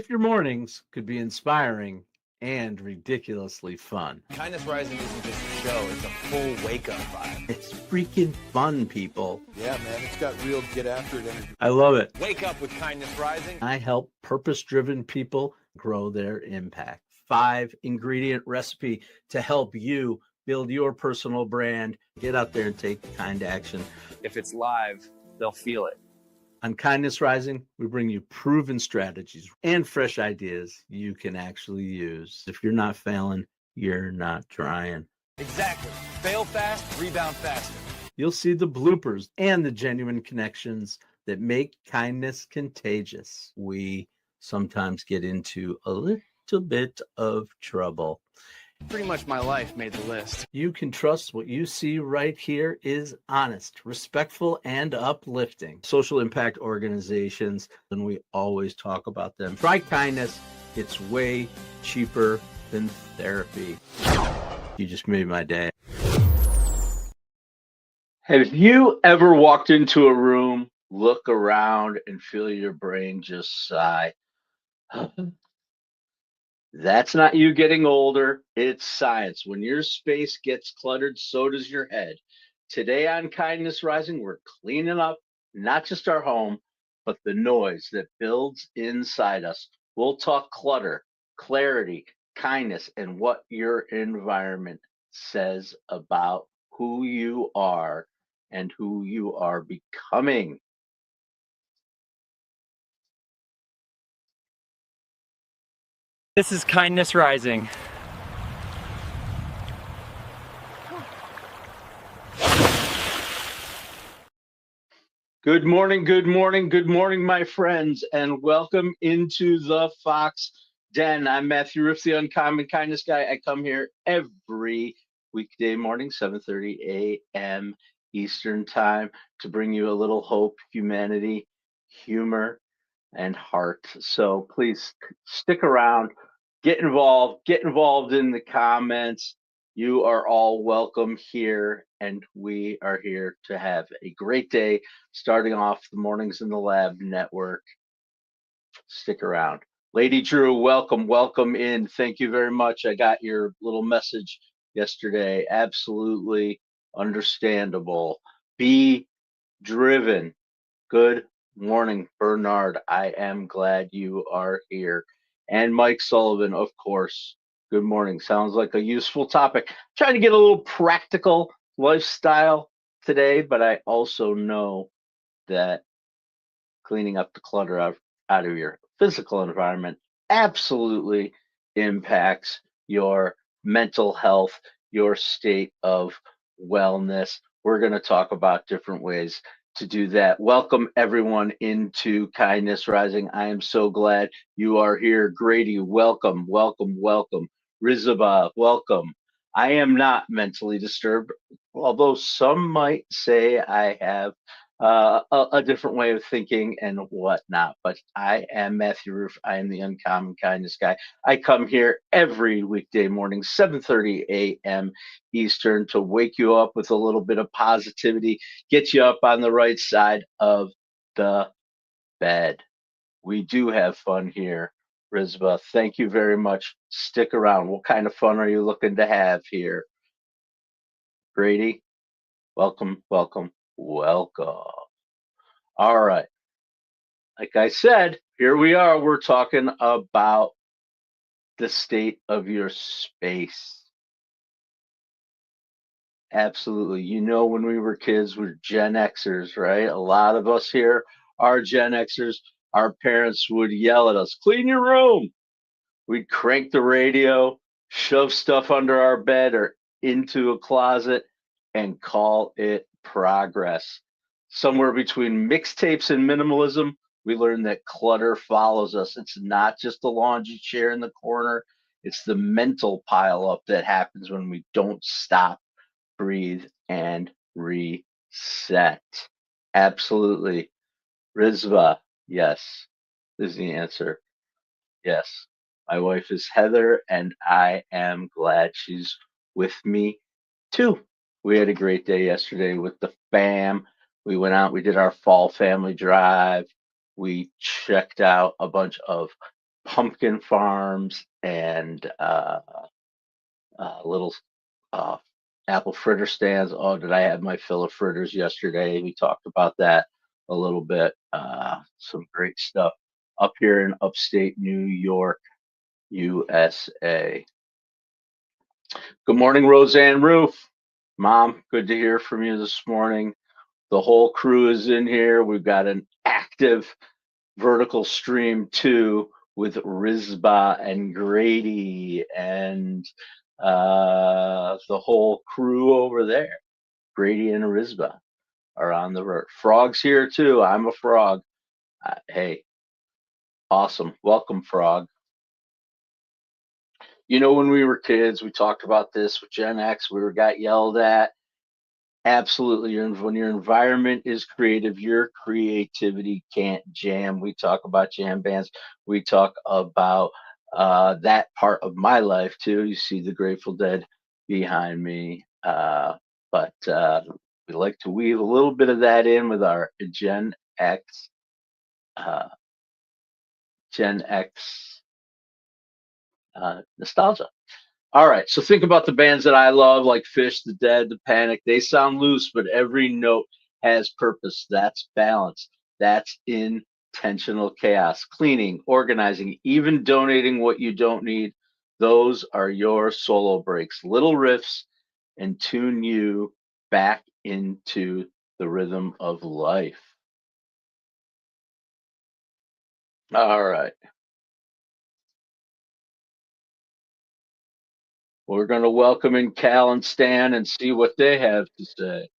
if your mornings could be inspiring and ridiculously fun? Kindness Rising isn't just a show, it's a full wake-up vibe. It's freaking fun, people. Yeah, man, it's got real get after it energy. I love it. Wake up with Kindness Rising. I help purpose-driven people grow their impact. 5-ingredient recipe to help you build your personal brand. Get out there and take kind action. If it's live, they'll feel it. On Kindness Rising, we bring you proven strategies and fresh ideas you can actually use. If you're not failing, you're not trying. Exactly. Fail fast, rebound faster. You'll see the bloopers and the genuine connections that make kindness contagious. We sometimes get into a little bit of trouble. Pretty much my life made the list. You can trust what you see right here is honest, respectful, and uplifting. Social impact organizations, and we always talk about them. Try kindness. It's way cheaper than therapy. You just made my day. Have you ever walked into a room, look around, and feel your brain just sigh? That's not you getting older. It's science. When your space gets cluttered, so does your head. Today on Kindness Rising, we're cleaning up not just our home, but the noise that builds inside us. We'll talk clutter, clarity, kindness, and what your environment says about who you are and who you are becoming. This is Kindness Rising. Good morning, my friends, and welcome into the Fox Den. I'm Matthew Riff, the Uncommon Kindness Guy. I come here every weekday morning, 7:30 a.m. Eastern Time, to bring you a little hope, humanity, humor, and heart. So please stick around. Get involved in the comments. You are all welcome here, and we are here to have a great day starting off the Mornings in the Lab Network. Stick around. Lady Drew, welcome in. Thank you very much. I got your little message yesterday. Absolutely understandable. Be driven. Good morning, Bernard. I am glad you are here. And Mike Sullivan, of course. Good morning. Sounds like a useful topic. Trying to get a little practical lifestyle today, but I also know that cleaning up the clutter out of your physical environment absolutely impacts your mental health, your state of wellness. We're going to talk about different ways to do that. Welcome everyone into Kindness Rising. I am so glad you are here. Grady, welcome. Rizaba, welcome. I am not mentally disturbed, although some might say I have a different way of thinking and whatnot. But I am Matthew Roof. I am the Uncommon Kindness Guy. I come here every weekday morning, 7:30 a.m. Eastern, to wake you up with a little bit of positivity, get you up on the right side of the bed. We do have fun here. Rizba, thank you very much. Stick around. What kind of fun are you looking to have here? Grady, welcome. All right. Like I said, here we are. We're talking about the state of your space. Absolutely. You know, when we were kids, we're Gen Xers, right? A lot of us here are Gen Xers. Our parents would yell at us, clean your room. We'd crank the radio, shove stuff under our bed or into a closet, and call it progress. Somewhere between mixtapes and minimalism, we learned that clutter follows us. It's not just the laundry chair in the corner, it's the mental pileup that happens when we don't stop, breathe, and reset. Absolutely. Rizva, yes, is the answer. Yes. My wife is Heather, and I am glad she's with me too. We had a great day yesterday with the fam. We went out, we did our fall family drive. We checked out a bunch of pumpkin farms and little uh, apple fritter stands. Oh, did I have my fill of fritters yesterday? We talked about that a little bit. Some great stuff up here in upstate New York, USA. Good morning, Roseanne Roof. Mom, good to hear from you this morning. The whole crew is in here. We've got an active vertical stream too with Rizba and Grady and the whole crew over there. Grady and Rizba are on the road. Frog's here too. I'm a frog. Hey, awesome. Welcome, Frog. You know, when we were kids, we talked about this with Gen X. We got yelled at. Absolutely. When your environment is creative, your creativity can't jam. We talk about jam bands. We talk about that part of my life too. You see the Grateful Dead behind me. But we like to weave a little bit of that in with our Gen X, uh, Gen X nostalgia. All right, so think about the bands that I love, like Fish, The Dead, The Panic. They sound loose, but every note has purpose. That's balance. That's intentional chaos. Cleaning, organizing, even donating what you don't need. Those are your solo breaks. Little riffs and tune you back into the rhythm of life. All right. We're going to welcome in Cal and Stan and see what they have to say.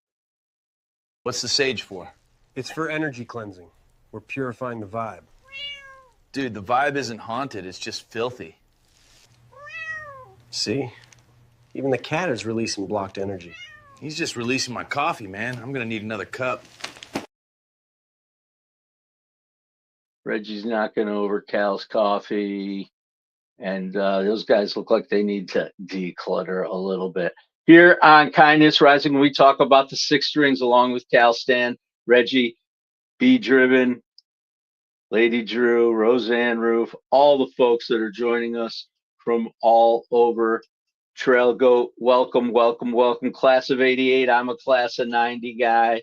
What's the sage for? It's for energy cleansing. We're purifying the vibe. Dude, the vibe isn't haunted, it's just filthy. See? Even the cat is releasing blocked energy. He's just releasing my coffee, man. I'm gonna need another cup. Reggie's knocking over Cal's coffee, and those guys look like they need to declutter a little bit. Here on Kindness Rising, we talk about the six strings along with Cal, Stan, Reggie, Be Driven, Lady Drew, Roseanne Roof, all the folks that are joining us from all over. Trail Goat, welcome, welcome, welcome. Class of 88, I'm a class of 90 guy.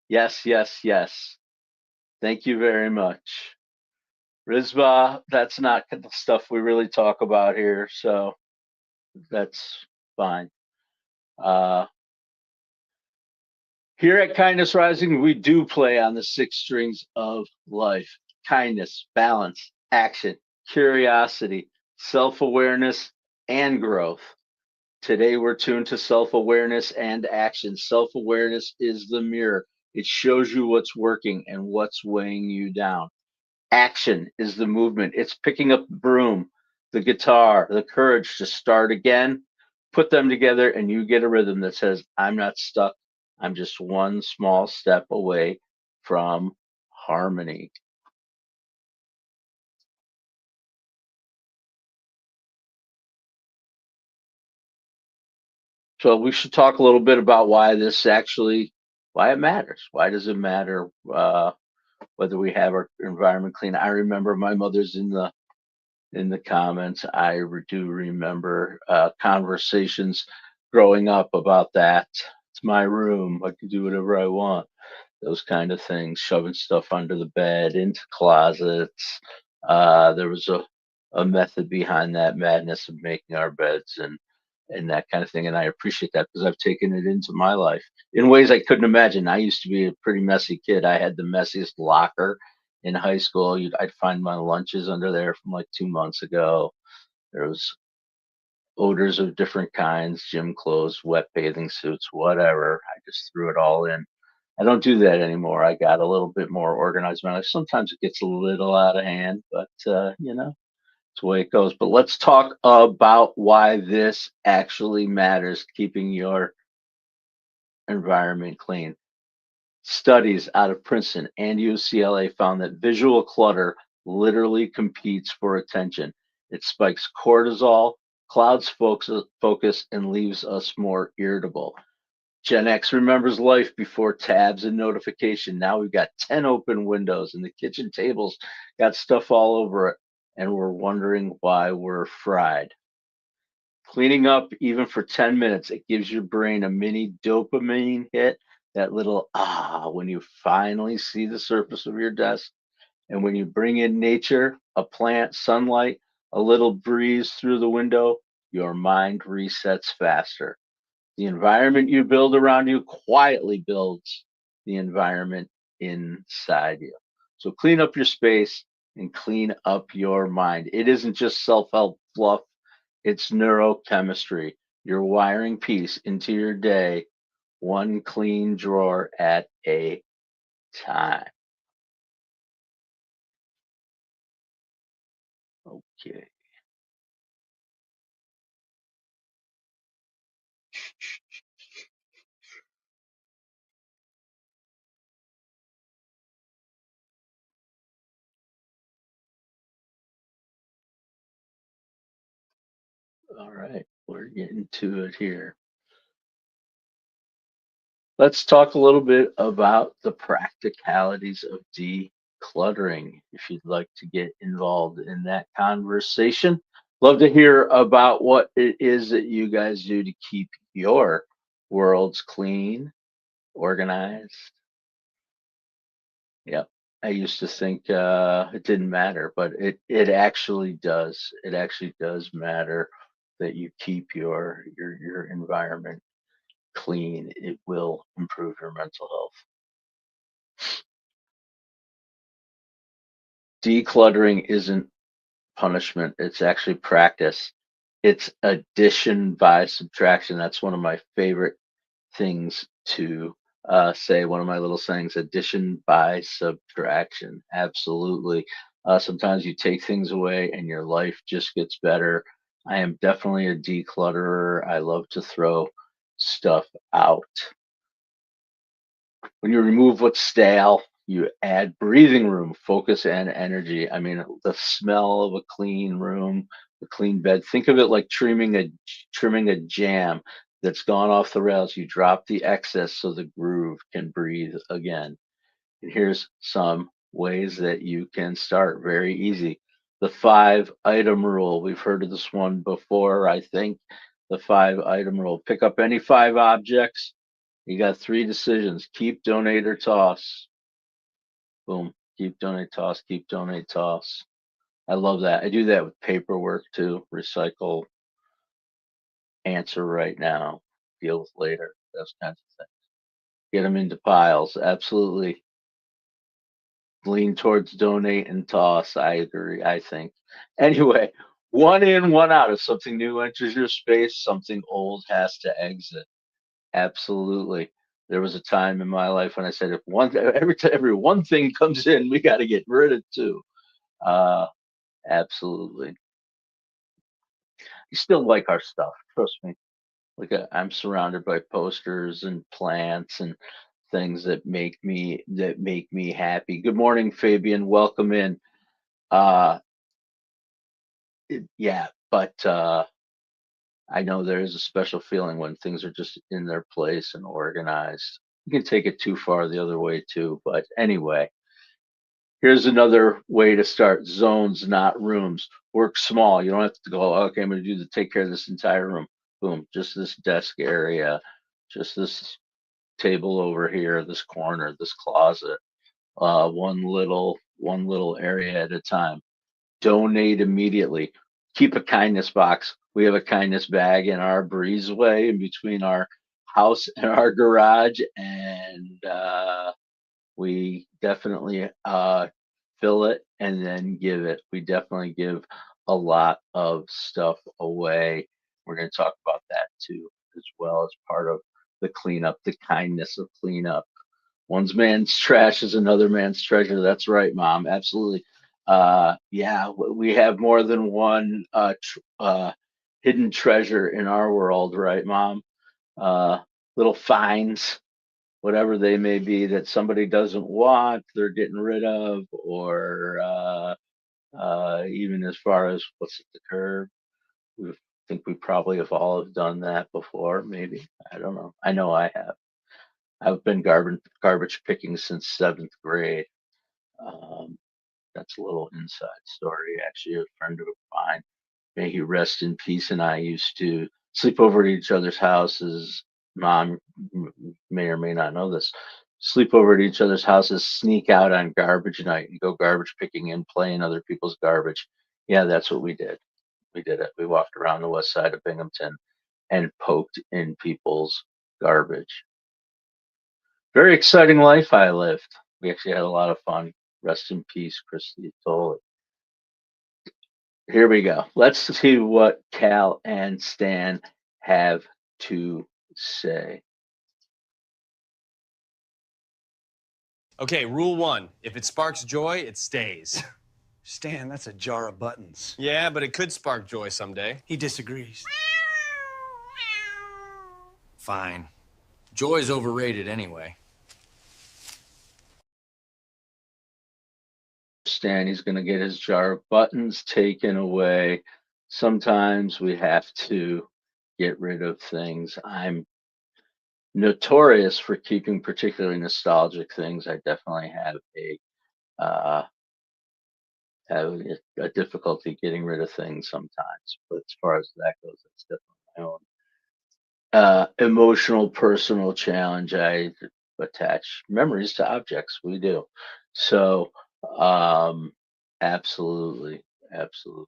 Yes, yes, yes. Thank you very much. Rizba, that's not the stuff we really talk about here, so that's fine. Here at Kindness Rising, we do play on the six strings of life: kindness, balance, action, curiosity, self awareness, and growth. Today, we're tuned to self awareness and action. Self awareness is the mirror, it shows you what's working and what's weighing you down. Action is the movement. It's picking up the broom, the guitar, the courage to start again. Put them together, and you get a rhythm that says, I'm not stuck. I'm just one small step away from harmony. So we should talk a little bit about why it matters. Why does it matter whether we have our environment clean? I remember my mother's in the comments. I do remember conversations growing up about that. It's my room. I can do whatever I want. Those kind of things, shoving stuff under the bed, into closets. There was a method behind that madness of making our beds and that kind of thing. And I appreciate that because I've taken it into my life in ways I couldn't imagine. I used to be a pretty messy kid. I had the messiest locker in high school. I'd find my lunches under there from like 2 months ago. There was odors of different kinds, gym clothes, wet bathing suits, whatever. I just threw it all in. I don't do that anymore. I got a little bit more organized in my life. Sometimes it gets a little out of hand, but it's the way it goes. But let's talk about why this actually matters, keeping your environment clean. Studies out of Princeton and UCLA found that visual clutter literally competes for attention. It spikes cortisol, clouds focus, and leaves us more irritable. Gen X remembers life before tabs and notification. Now we've got 10 open windows and the kitchen table's got stuff all over it, and we're wondering why we're fried. Cleaning up even for 10 minutes, it gives your brain a mini dopamine hit, that little when you finally see the surface of your desk. And when you bring in nature, a plant, sunlight, a little breeze through the window, your mind resets faster. The environment you build around you quietly builds the environment inside you. So clean up your space and clean up your mind. It isn't just self help fluff, it's neurochemistry. You're wiring peace into your day, one clean drawer at a time. Okay. All right. We're getting to it here. Let's talk a little bit about the practicalities of decluttering. If you'd like to get involved in that conversation, love to hear about what it is that you guys do to keep your worlds clean, organized. Yep. I used to think it didn't matter, but it actually does. It actually does matter that you keep your environment clean. It will improve your mental health. Decluttering isn't punishment, it's actually practice. It's addition by subtraction. That's one of my favorite things to say. One of my little sayings: addition by subtraction. Absolutely. Sometimes you take things away and your life just gets better. I am definitely a declutterer. I love to throw stuff out. When you remove what's stale, you add breathing room, focus, and energy. I mean, the smell of a clean room, a clean bed. Think of it like trimming a jam that's gone off the rails. You drop the excess so the groove can breathe again. And here's some ways that you can start. Very easy. The 5 item rule. We've heard of this one before, I think. The 5 item rule. Pick up any 5 objects. You got 3 decisions: keep, donate, or toss. Boom. Keep, donate, toss, keep, donate, toss. I love that. I do that with paperwork too. Recycle, answer right now, deal with later, those kinds of things. Get them into piles. Absolutely. Lean towards donate and toss. I agree, I think. Anyway, one in, one out. If something new enters your space, something old has to exit. Absolutely. There was a time in my life when I said, if every one thing comes in, we got to get rid of two. Uh, absolutely. You still like our stuff, trust me. Like I'm surrounded by posters and plants and things that make me happy. Good morning, Fabian. Welcome in. Uh, yeah, but I know there is a special feeling when things are just in their place and organized. You can take it too far the other way too, but anyway. Here's another way to start: zones, not rooms. Work small. You don't have to go, okay, I'm going to take care of this entire room. Boom, just this desk area, just this table over here, this corner, this closet. One little area at a time. Donate immediately. Keep a kindness box. We have a kindness bag in our breezeway in between our house and our garage, and we definitely fill it and then give it. We definitely give a lot of stuff away. We're going to talk about that too, as well as part of the cleanup, the kindness of cleanup. One's man's trash is another man's treasure. That's right, Mom. Absolutely. Yeah, we have more than one hidden treasure in our world, right, Mom? Uh, Little finds, whatever they may be, that somebody doesn't want, they're getting rid of, or even as far as what's at the curb. We've think we probably have all have done that before, maybe. I don't know. I know I have. I've been garbage picking since seventh grade. Um, that's a little inside story. Actually, a friend of mine, may he rest in peace, and I used to sleep over at each other's houses. Mom may or may not know this. Sleep over at each other's houses, sneak out on garbage night, and go garbage picking and play in other people's garbage. Yeah, that's what we did. We did it. We walked around the west side of Binghamton and poked in people's garbage. Very exciting life I lived. We actually had a lot of fun. Rest in peace, Christy Tolley. Here we go. Let's see what Cal and Stan have to say. Okay, rule one. If it sparks joy, it stays. Stan, that's a jar of buttons. Yeah, but it could spark joy someday. He disagrees. Fine. Joy's overrated anyway. Stan, he's going to get his jar of buttons taken away. Sometimes we have to get rid of things. I'm notorious for keeping particularly nostalgic things. I definitely have a difficulty getting rid of things sometimes. But as far as that goes, it's definitely my own emotional, personal challenge. I attach memories to objects. We do. So, absolutely, absolutely.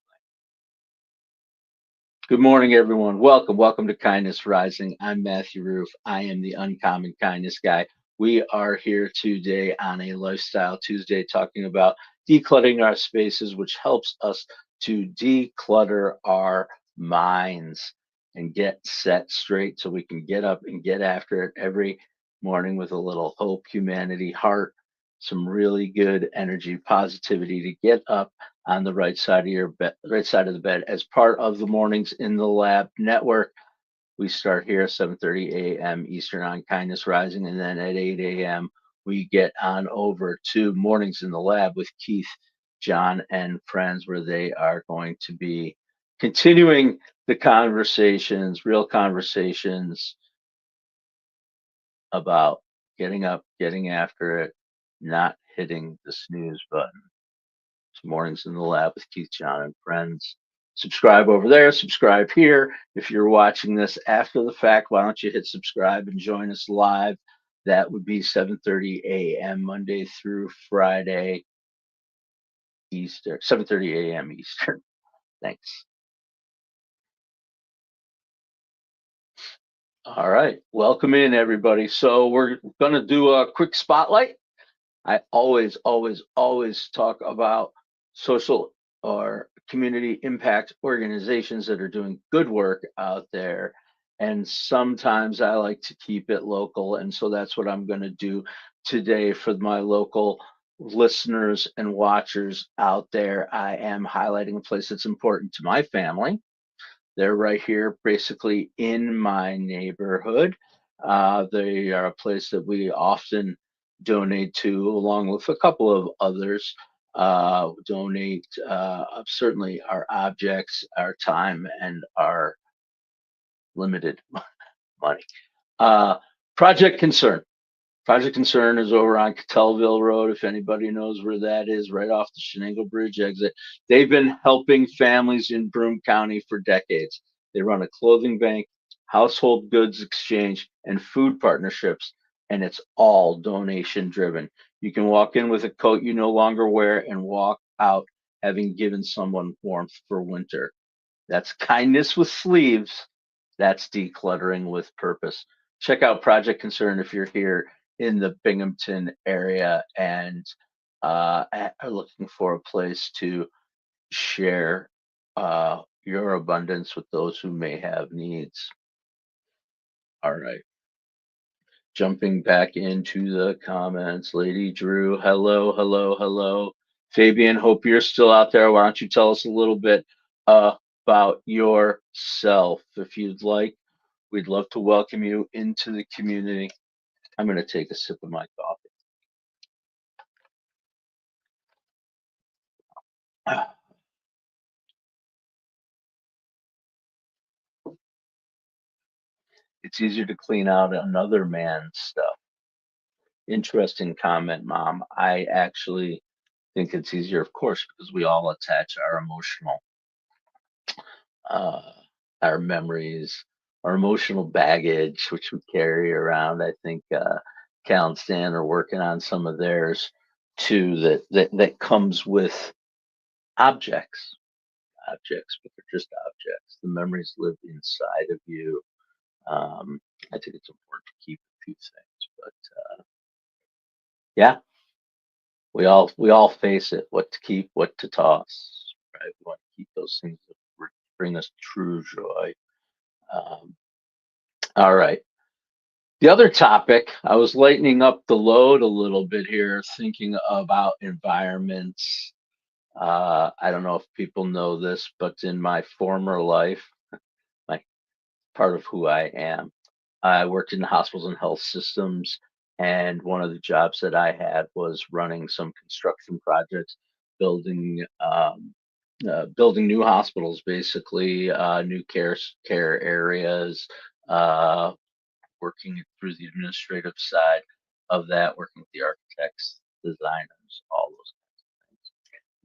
Good morning, everyone. Welcome to Kindness Rising. I'm Matthew Roof. I am the Uncommon Kindness Guy. We are here today on a Lifestyle Tuesday talking about decluttering our spaces, which helps us to declutter our minds and get set straight so we can get up and get after it every morning with a little hope, humanity, heart, some really good energy, positivity to get up on the right side of your bed, right side of the bed. As part of the Mornings in the Lab network, we start here at 7:30 a.m. Eastern on Kindness Rising, and then at 8 a.m. we get on over to Mornings in the Lab with Keith, John, and friends, where they are going to be continuing the conversations, real conversations about getting up, getting after it, not hitting the snooze button. It's Mornings in the Lab with Keith, John, and friends. Subscribe over there, subscribe here. If you're watching this after the fact, why don't you hit subscribe and join us live? That would be 7:30 a.m. Monday through Friday Eastern, 7:30 a.m. Eastern. Thanks. All right, welcome in everybody. So we're going to do a quick spotlight. I always talk about social or community impact organizations that are doing good work out there. And sometimes I like to keep it local. And so that's what I'm going to do today for my local listeners and watchers out there. I am highlighting a place that's important to my family. They're right here, basically in my neighborhood. They are a place that we often donate to, along with a couple of others. Donate certainly our objects, our time, and our limited money. Uh, Project Concern. Project Concern is over on Catelville Road. If anybody knows where that is, right off the Shenango Bridge exit. They've been helping families in Broome County for decades. They run a clothing bank, household goods exchange, and food partnerships, and it's all donation driven. You can walk in with a coat you no longer wear and walk out having given someone warmth for winter. That's kindness with sleeves. That's decluttering with purpose. Check out Project Concern if you're here in the Binghamton area and are looking for a place to share your abundance with those who may have needs. All right. Jumping back into the comments, Lady Drew, hello. Fabian, hope you're still out there. Why don't you tell us a little bit about yourself? If you'd like, we'd love to welcome you into the community. I'm going to take a sip of my coffee. It's easier to clean out another man's stuff. Interesting comment, Mom. I actually think it's easier, of course, because we all attach our emotional, uh, our memories, our emotional baggage, which we carry around. I think Cal and Stan are working on some of theirs too. That comes with objects, but they're just objects. The memories live inside of you. I think it's important to keep a few things, but yeah, we all face it. What to keep, what to toss, right? We want to keep those things that bring us true joy. Um, all right. The other topic, I was lightening up the load a little bit here, thinking about environments. I don't know if people know this, but in my former life, my part of who I am, I worked in hospitals and health systems, and one of the jobs that I had was running some construction projects, building building new hospitals, basically new care areas, uh, working through the administrative side of that, working with the architects, designers, all those things.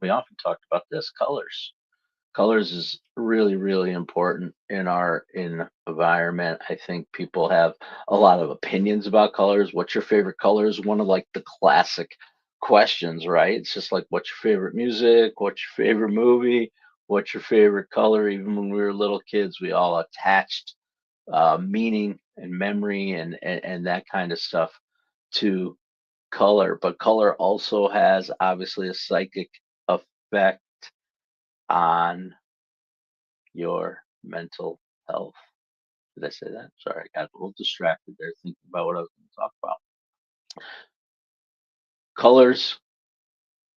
We often talked about this colors. Colors is really, really important in our environment. I think people have a lot of opinions about colors. What's your favorite color is one of like the classic questions, right? It's just like, what's your favorite music? What's your favorite movie? What's your favorite color? Even when we were little kids, we all attached meaning and memory and that kind of stuff to color. But color also has obviously a psychic effect on your mental health. Did I say that? Sorry, I got a little distracted there thinking about what I was going to talk about. Colors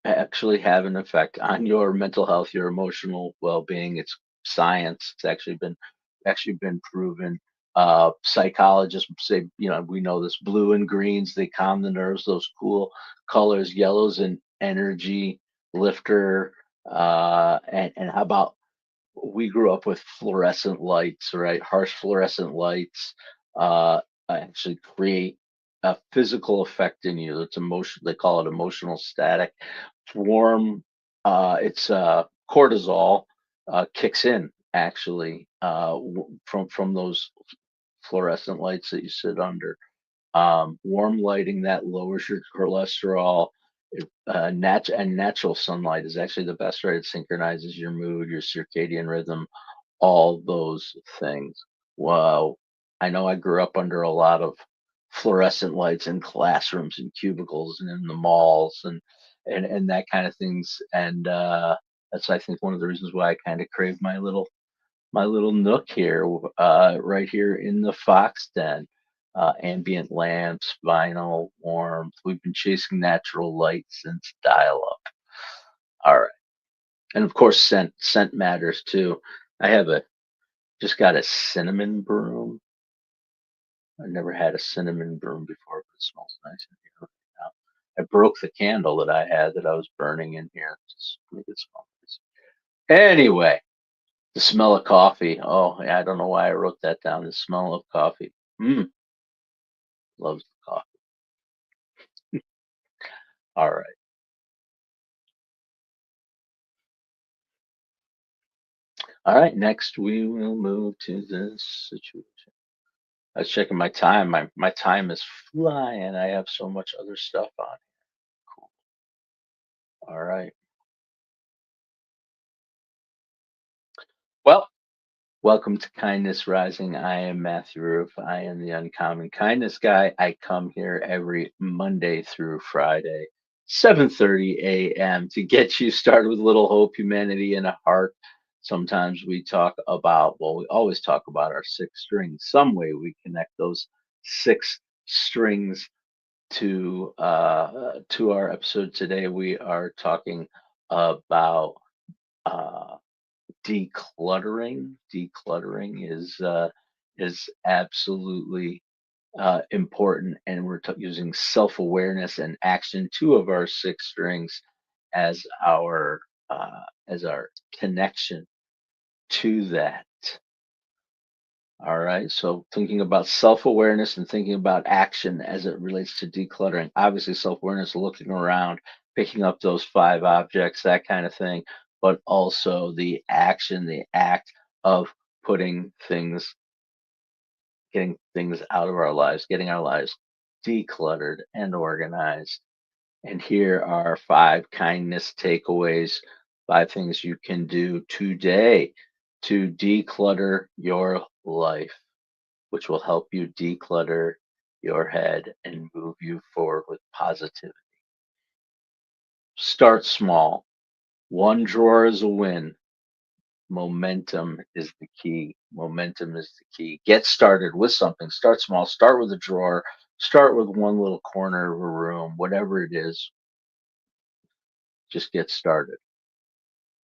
actually have an effect on your mental health, your emotional well-being. It's science. It's actually been proven. Psychologists say, we know this: blue and greens, they calm the nerves. Those cool colors, yellows and energy lifter. And how about, we grew up with fluorescent lights, right? Harsh fluorescent lights actually create a physical effect in you. It's emotion. They call it emotional static. Warm. It's cortisol kicks in actually from those fluorescent lights that you sit under. Warm lighting that lowers your cholesterol. And natural sunlight is actually the best, right? It synchronizes your mood, your circadian rhythm, all those things. Wow. I know I grew up under a lot of fluorescent lights in classrooms and cubicles and in the malls and that kind of things. And that's, I think, one of the reasons why I kind of crave my little nook here, right here in the Fox Den. Ambient lamps, vinyl, warmth. We've been chasing natural light since dial-up. All right, and of course, scent matters too. I have just got a cinnamon broom. I've never had a cinnamon broom before, but it smells nice in here right now. I broke the candle that I had that I was burning in here. Just make it smell nice. Anyway, the smell of coffee. Oh, yeah, I don't know why I wrote that down. The smell of coffee. Loves the coffee. All right. All right. Next, we will move to this situation. I was checking my time. My time is flying. I have so much other stuff on. Cool. All right. Well, welcome to Kindness Rising. I am Matthew Roof. I am the Uncommon Kindness Guy. I come here every Monday through Friday, 7:30 a.m. to get you started with a little hope, humanity, and a heart. Sometimes we talk about, well, we always talk about our six strings. Some way we connect those six strings to our episode today. We are talking about uh, decluttering. Decluttering is absolutely important, and we're using self-awareness and action, two of our six strings, as our as our connection to that. All right. So thinking about self-awareness and thinking about action as it relates to decluttering. Obviously, self-awareness, looking around, picking up those 5 objects, that kind of thing, but also the action, the act of putting things, getting things out of our lives, getting our lives decluttered and organized. And here are 5 kindness takeaways, 5 things you can do today to declutter your life, which will help you declutter your head and move you forward with positivity. Start small. One drawer is a win. Momentum is the key. Momentum is the key. Get started with something. Start small. Start with a drawer. Start with one little corner of a room, whatever it is. Just get started.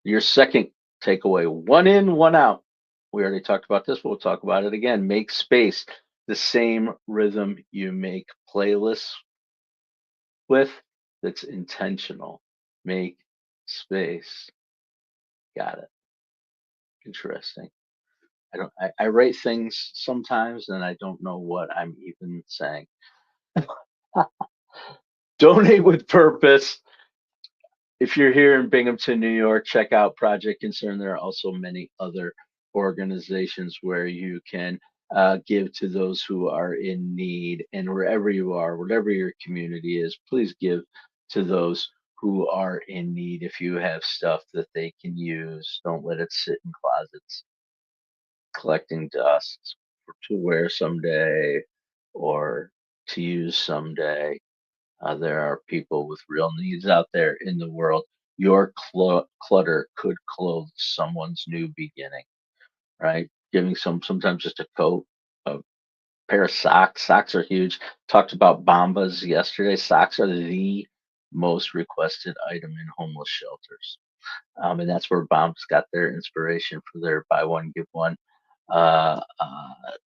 Your second takeaway, one in, one out. We already talked about this, but we'll talk about it again. Make space. The same rhythm you make playlists with, that's intentional. Make space. Got it. Interesting. I write things sometimes and I don't know what I'm even saying. Donate with purpose. If you're here in Binghamton, New York, check out Project Concern. There are also many other organizations where you can give to those who are in need. And wherever you are, whatever your community is, please give to those who are in need. If you have stuff that they can use, don't let it sit in closets collecting dust to wear someday or to use someday. There are people with real needs out there in the world. Your clutter could clothe someone's new beginning, right? Giving sometimes just a coat, a pair of socks. Socks are huge. Talked about Bombas yesterday. Socks are the most requested item in homeless shelters. And that's where Bombas got their inspiration for their buy one, give one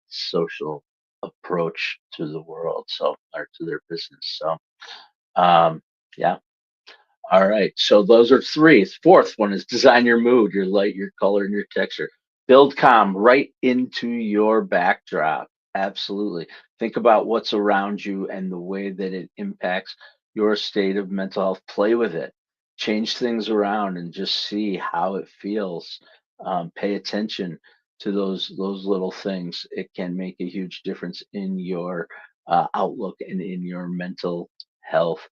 social approach to the world, so, or to their business. So, yeah. All right. So those are 3. Fourth one is design your mood, your light, your color, and your texture. Build calm right into your backdrop. Absolutely. Think about what's around you and the way that it impacts your state of mental health. Play with it. Change things around and just see how it feels. Pay attention to those little things. It can make a huge difference in your outlook and in your mental health.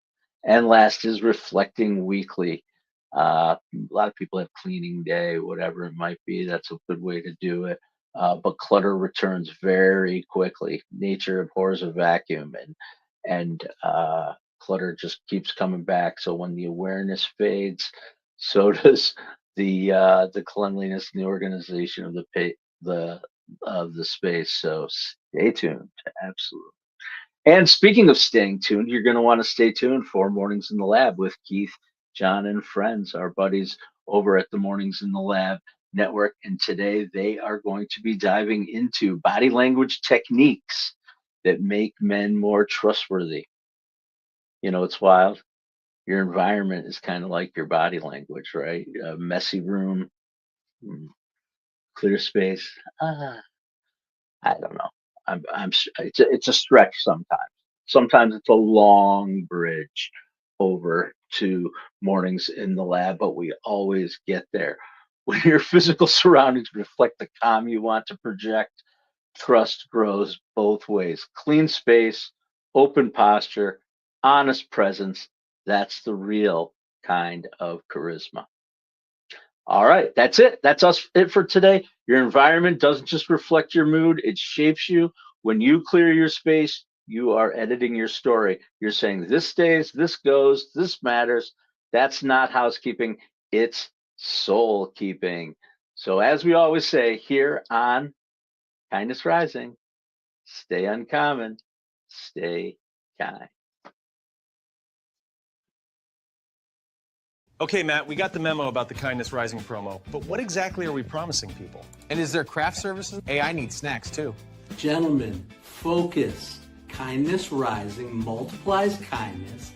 And last is reflecting weekly. A lot of people have cleaning day, whatever it might be. That's a good way to do it. But clutter returns very quickly. Nature abhors a vacuum, and clutter just keeps coming back. So when the awareness fades, so does the cleanliness and the organization of the of the space. So stay tuned. Absolutely. And speaking of staying tuned, you're going to want to stay tuned for Mornings in the Lab with Keith, John, and friends, our buddies over at the Mornings in the Lab network. And today they are going to be diving into body language techniques that make men more trustworthy. You know, it's wild. Your environment is kind of like your body language, right? A messy room, clear space. I don't know. It's a stretch sometimes. Sometimes it's a long bridge over to Mornings in the Lab, but we always get there. When your physical surroundings reflect the calm you want to project, trust grows both ways. Clean space, open posture, honest presence. That's the real kind of charisma. All right, that's it. It for today. Your environment doesn't just reflect your mood, it shapes you. When you clear your space, you are editing your story. You're saying this stays, this goes, this matters. That's not housekeeping, it's soul keeping. So, as we always say here on Kindness Rising, stay uncommon, stay kind. Okay, Matt, we got the memo about the Kindness Rising promo, but what exactly are we promising people? And is there craft services? Hey, I need snacks too. Gentlemen, focus. Kindness Rising multiplies kindness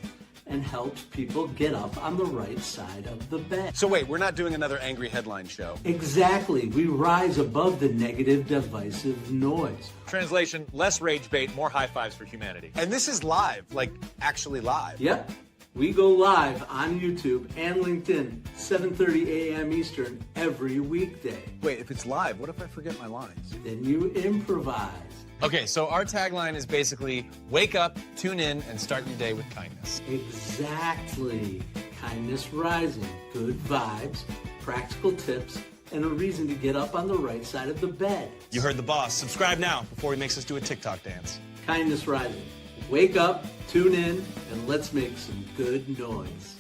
and helps people get up on the right side of the bed. So wait, we're not doing another angry headline show. Exactly. We rise above the negative, divisive noise. Translation, less rage bait, more high fives for humanity. And this is live, like actually live. Yep. We go live on YouTube and LinkedIn, 7:30 a.m. Eastern every weekday. Wait, if it's live, what if I forget my lines? Then you improvise. Okay, so our tagline is basically wake up, tune in, and start your day with kindness. Exactly. Kindness rising, good vibes, practical tips, and a reason to get up on the right side of the bed. You heard the boss. Subscribe now before he makes us do a TikTok dance. Kindness rising. Wake up, tune in, and let's make some good noise.